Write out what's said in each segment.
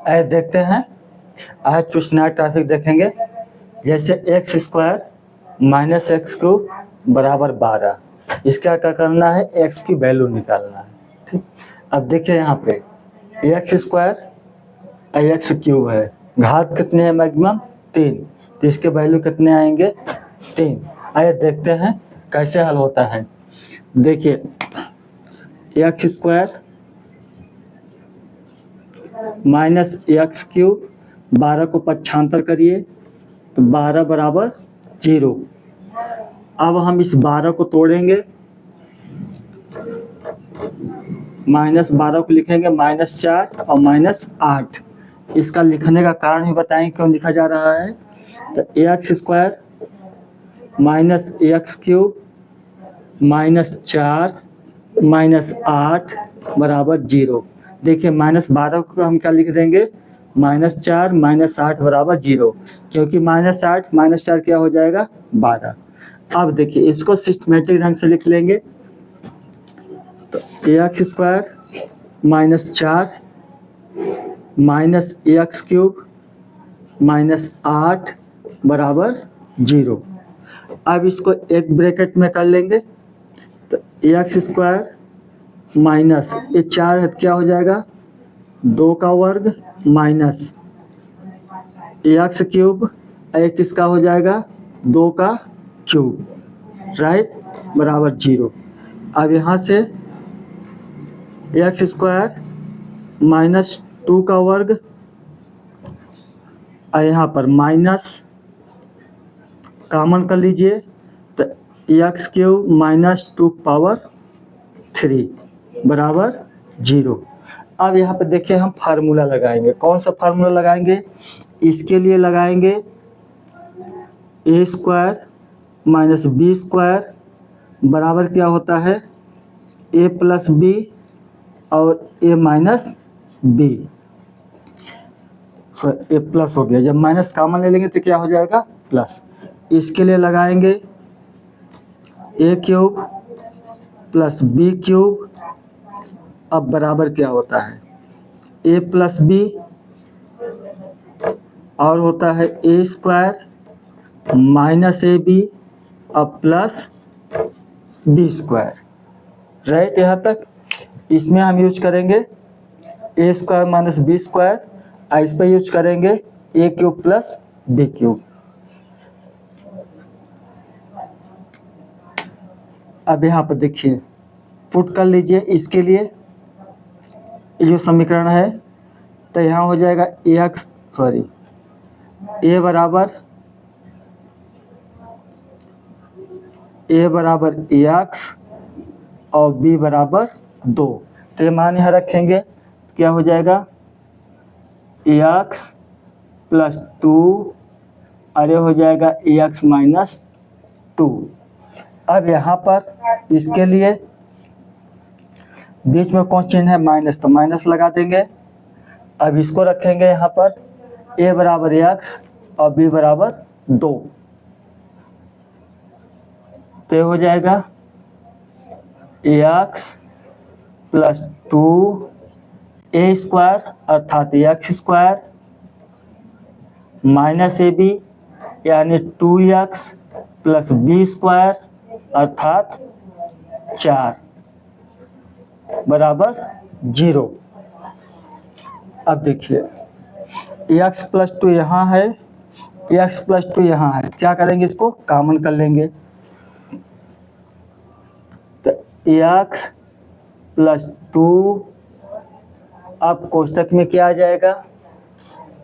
आइए देखते हैं। आज कुछ नया टॉपिक देखेंगे, जैसे x square minus x cube बराबर 12। इसका क्या करना है, एक्स की वैल्यू निकालना है। ठीक, अब देखिए यहाँ पे एक्स स्क्वायर एक्स क्यूब है, घात कितने है, मैक्सिमम 3, तो इसके वैल्यू कितने आएंगे, 3। आइए देखते हैं कैसे हल होता है। देखिए x square minus x cube, 12 को पक्षांतर करिए तो 12 बराबर 0। अब हम इस 12 को तोड़ेंगे, -12 को लिखेंगे -4 और -8। इसका लिखने का कारण ही बताएं क्यों लिखा जा रहा है। तो x square minus x cube -4 -8 बराबर 0। देखिए -12 को हम क्या लिख देंगे, -4 -8 बराबर 0, क्योंकि -8 -4 क्या हो जाएगा, 12। अब देखिए इसको सिस्टमेटिक ढंग से लिख लेंगे। तो एक्स स्क्वायर -4 एक्स क्यूब -8 बराबर 0। अब इसको एक ब्रैकेट में कर लेंगे। तो एक्स स्क्वायर माइनस ये 4 है, क्या हो जाएगा, 2 का वर्ग माइनस एक्स क्यूब, एक किसका हो जाएगा, 2 का क्यूब, राइट, बराबर 0। अब यहाँ से एक्स स्क्वायर -2 का वर्ग और यहाँ पर माइनस कॉमन कर लीजिए, तो एक्स क्यूब -2 पावर 3 बराबर 0। अब यहाँ पे देखिए हम फार्मूला लगाएंगे। कौन सा फार्मूला लगाएंगे, इसके लिए लगाएंगे ए स्क्वायर माइनस बी स्क्वायर बराबर क्या होता है, ए प्लस बी और ए माइनस बी। ए प्लस हो गया, जब माइनस कॉमन ले लेंगे तो क्या हो जाएगा, प्लस। इसके लिए लगाएंगे ए क्यूब प्लस बी क्यूब, अब बराबर क्या होता है, ए प्लस बी और होता है ए स्क्वायर माइनस ए बी और प्लस बी स्क्वायर, राइट। यहाँ तक इसमें हम यूज करेंगे ए स्क्वायर माइनस बी स्क्वायर, और इस पर यूज करेंगे ए क्यूब प्लस बी क्यूब। अब यहाँ पर देखिए पुट कर लीजिए इसके लिए ये जो समीकरण है, तो यहाँ हो जाएगा ए बराबर एक्स और बी बराबर 2। तो ये मान यहाँ रखेंगे, क्या हो जाएगा, एक्स प्लस 2 अरे हो जाएगा एक्स माइनस 2। अब यहाँ पर इसके लिए बीच में कौन चिन्ह है, माइनस, तो माइनस लगा देंगे। अब इसको रखेंगे यहाँ पर ए बराबर एक्स और बी बराबर 2, तो हो जाएगा एक्स प्लस 2 ए स्क्वायर अर्थात x square minus a b यानी 2x प्लस बी स्क्वायर अर्थात 4 बराबर 0। अब देखिए x प्लस 2 यहाँ है, x प्लस 2 यहाँ है, क्या करेंगे, इसको कॉमन कर लेंगे। तो x प्लस 2, अब कोष्टक में क्या आ जाएगा,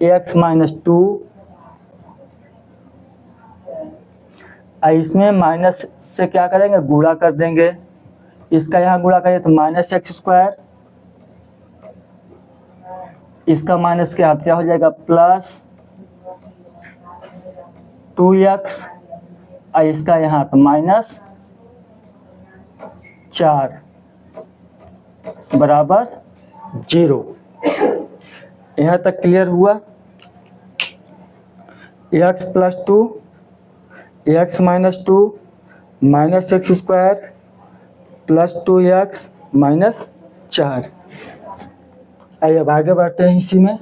x माइनस 2, इसमें माइनस से क्या करेंगे, गुणा कर देंगे। इसका यहाँ गुणा करिए तो माइनस एक्स स्क्वायर, इसका माइनस के हाथ क्या हो जाएगा, प्लस 2x और इसका यहाँ तो माइनस 4 बराबर 0। यहाँ तक क्लियर हुआ। X plus 2 x minus 2 minus x square plus 2x minus 4। आइए अब आगे बढ़ते हैं इसी में।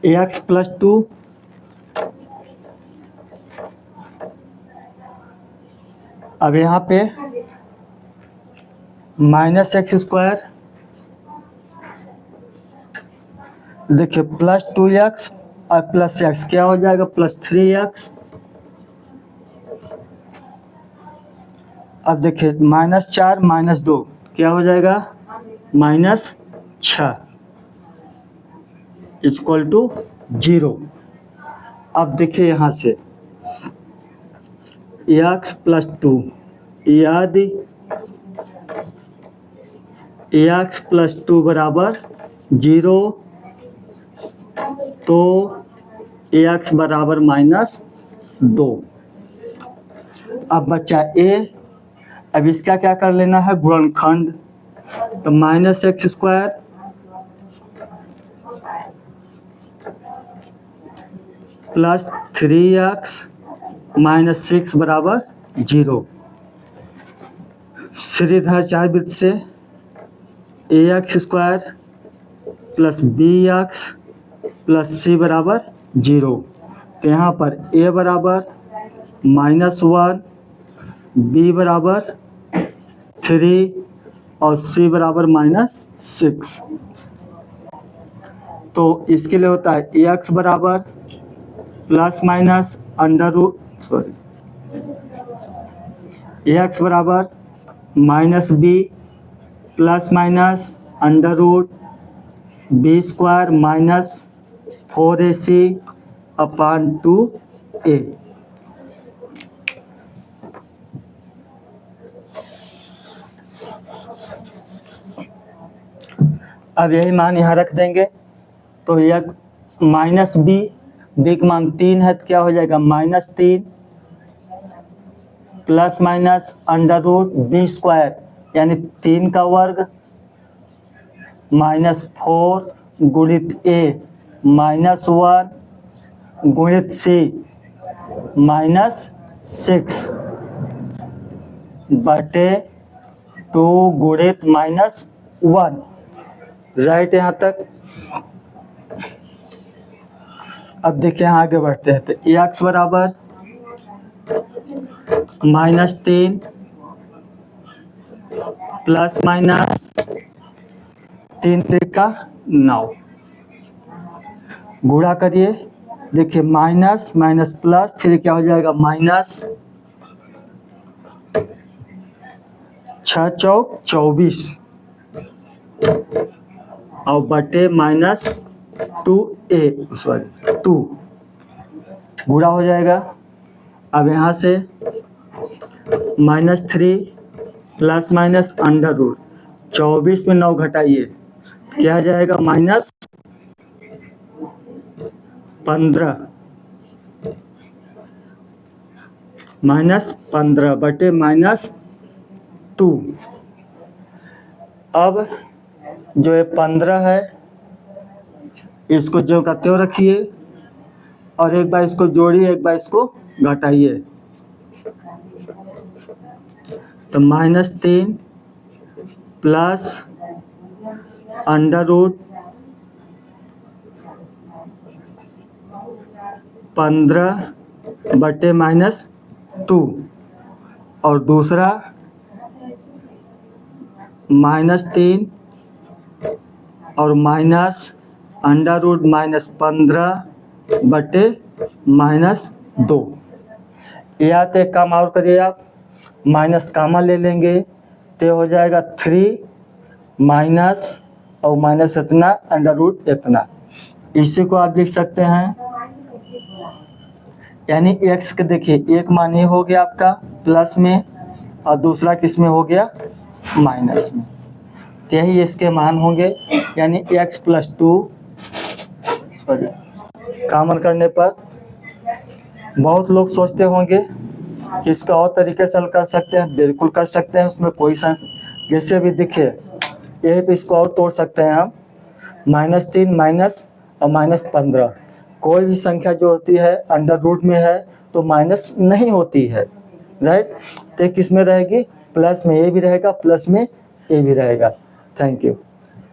एक्स प्लस 2 अब यहाँ पे माइनस एक्स स्क्वायर, देखिए प्लस 2x और प्लस एक्स क्या हो जाएगा, प्लस 3x। अब देखिए -4 -2 क्या हो जाएगा, -6 इक्वल टू 0। अब देखिए यहाँ से x प्लस 2 यदि x प्लस 2 बराबर 0 तो x बराबर -2। अब बच्चा a, अब इसका क्या कर लेना है, गुणनखंड। तो -x स्क्वायर प्लस 3x -6 बराबर 0। श्रीधर चारवृत्त से ax square plus bx plus c बराबर 0। तो यहाँ पर a बराबर -1, b बराबर 3 और c बराबर -6। तो इसके लिए होता है x बराबर plus minus under root x बराबर -b plus minus under root b square -4ac upon 2a। अब यही मान यहाँ रख देंगे। तो यह -b, b का मान 3 है तो क्या हो जाएगा, -3 plus minus under root b square यानी 3 का वर्ग -4 गुणित a -1 गुणित c -6 बटे 2 गुणित -1। राइट यहाँ तक। अब देखिए यहाँ आगे बढ़ते हैं। तो x बराबर -3 प्लस माइनस 3 त्रिका 9 गुणा करिए। देखिए माइनस माइनस प्लस फिर क्या हो जाएगा, माइनस 6 चौक 24 और बटे -2a सॉरी 2 गुणा हो जाएगा। अब यहाँ से -3 प्लस माइनस अंडर रूट 24 में 9 घटाइए क्या आ जाएगा, -15 बटे -2। अब जो ये 15 है इसको जो का त्यों रखिए और एक बार इसको जोड़िए एक बार इसको घटाइए। तो -3 प्लस अंडर रूट 15 बटे -2 और दूसरा -3 और माइनस अंडर रूट -15 बटे -2। या तो एक काम और करिए आप, माइनस कामा ले लेंगे तो हो जाएगा 3 माइनस और माइनस इतना अंडर रूट इतना। इसी को आप लिख सकते हैं यानी x के देखिए एक मान ही हो गया आपका प्लस में और दूसरा किस में हो गया, माइनस में। तो यही इसके मान होंगे यानी x प्लस 2 सॉरी कॉमन करने पर। बहुत लोग सोचते होंगे कि इसका और तरीके से हल कर सकते हैं, बिल्कुल कर सकते हैं, उसमें कोई जैसे भी दिखे यही पे इसको और तोड़ सकते हैं हम। -3 माइनस और -15 कोई भी संख्या जो होती है अंडर रूट में है तो माइनस नहीं होती है, राइट। तो किस में रहेगी, प्लस में ए भी रहेगा, प्लस में ए भी रहेगा। Thank you.